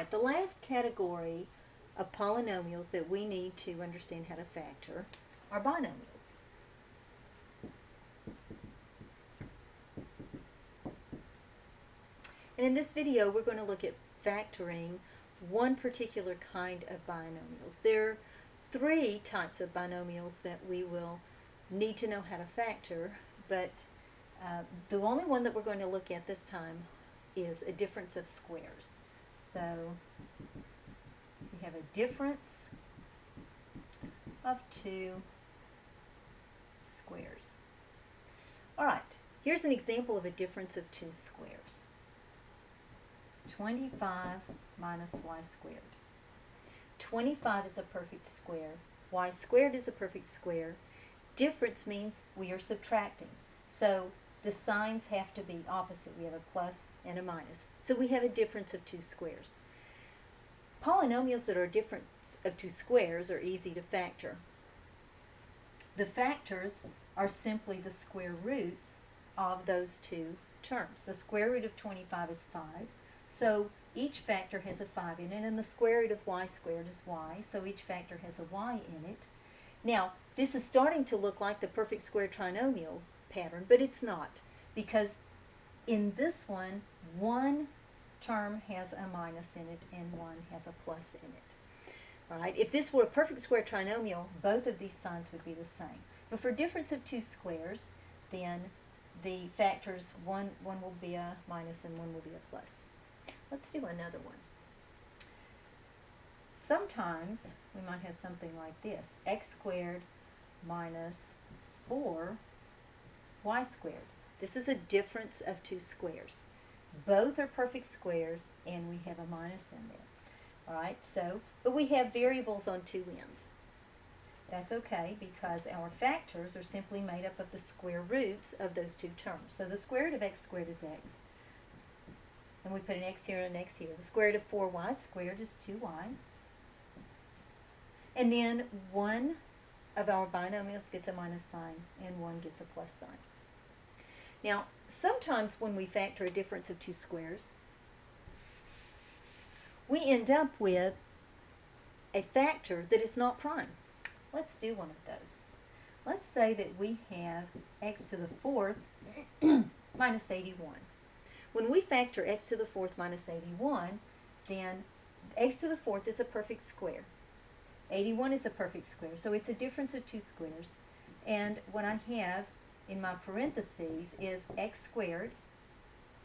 Alright, the last category of polynomials that we need to understand how to factor are binomials. And in this video, we're going to look at factoring one particular kind of binomials. There are three types of binomials that we will need to know how to factor, but the only one that we're going to look at this time is a difference of squares. So we have a difference of two squares. All right, here's an example of a difference of two squares. 25 minus y squared. 25 is a perfect square. Y squared is a perfect square. Difference means we are subtracting. So the signs have to be opposite. We have a plus and a minus. So we have a difference of two squares. Polynomials that are a difference of two squares are easy to factor. The factors are simply the square roots of those two terms. The square root of 25 is 5. So each factor has a 5 in it, and the square root of y squared is y, so each factor has a y in it. Now, this is starting to look like the perfect square trinomial pattern, but it's not, because in this one term has a minus in it and one has a plus in it. All right, if this were a perfect square trinomial, both of these signs would be the same. But for difference of two squares, then the factors, one will be a minus and one will be a plus. Let's do another one. Sometimes we might have something like this: x squared minus 4y squared. This is a difference of two squares. Both are perfect squares, and we have a minus in there. All right, so, but we have variables on two ends. That's okay, because our factors are simply made up of the square roots of those two terms. So the square root of x squared is x. And we put an x here and an x here. The square root of 4y squared is 2y. And then one of our binomials gets a minus sign and one gets a plus sign. Now, sometimes when we factor a difference of two squares, we end up with a factor that is not prime. Let's do one of those. Let's say that we have x to the fourth minus 81. When we factor x to the fourth minus 81, then x to the fourth is a perfect square. 81 is a perfect square, so it's a difference of two squares. And what I have in my parentheses is x squared,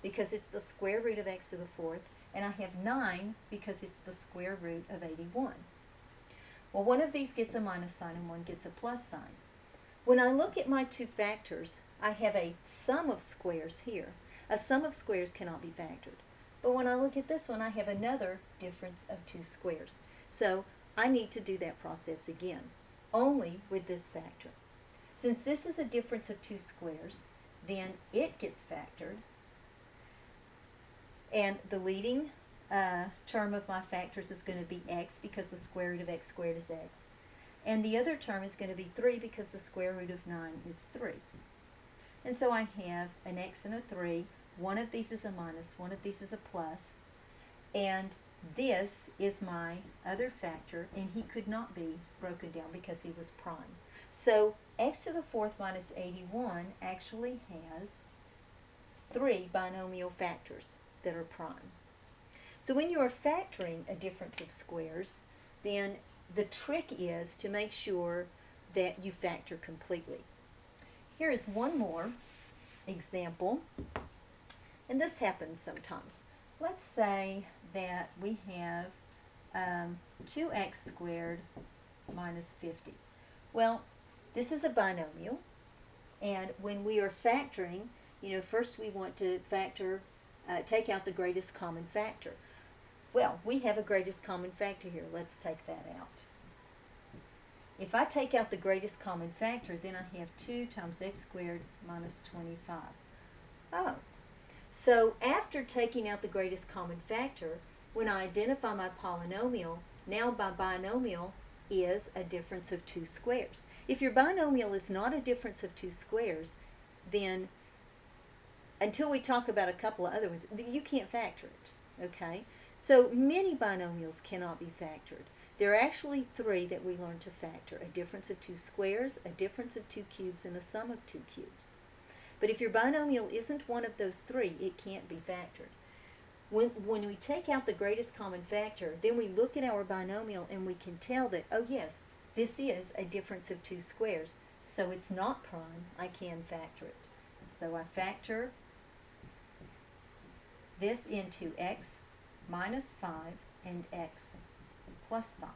because it's the square root of x to the fourth, and I have 9 because it's the square root of 81. Well, one of these gets a minus sign and one gets a plus sign. When I look at my two factors, I have a sum of squares here. A sum of squares cannot be factored. But when I look at this one, I have another difference of two squares. So I need to do that process again, only with this factor. Since this is a difference of two squares, then it gets factored. And the leading term of my factors is going to be x, because the square root of x squared is x. And the other term is going to be 3, because the square root of 9 is 3. And so I have an x and a 3. One of these is a minus, one of these is a plus. And this is my other factor, and he could not be broken down because he was prime. So x to the fourth minus 81 actually has 3 binomial factors that are prime. So when you are factoring a difference of squares, then the trick is to make sure that you factor completely. Here is one more example, and this happens sometimes. Let's say that we have 2x squared minus 50. Well, this is a binomial, and when we are factoring, first we want to factor, take out the greatest common factor. Well, we have a greatest common factor here. Let's take that out. If I take out the greatest common factor, then I have 2 times x squared minus 25. Oh, so after taking out the greatest common factor, when I identify my polynomial, now my binomial is a difference of two squares. If your binomial is not a difference of two squares, then until we talk about a couple of other ones, you can't factor it, okay? So many binomials cannot be factored. There are actually three that we learn to factor: a difference of two squares, a difference of two cubes, and a sum of two cubes. But if your binomial isn't one of those three, it can't be factored. When we take out the greatest common factor, then we look at our binomial and we can tell that, oh yes, this is a difference of two squares, so it's not prime. I can factor it. So I factor this into x minus 5 and x plus 5.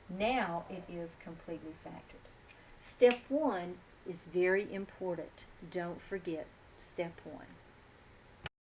Now it is completely factored. Step 1 is very important. Don't forget step 1.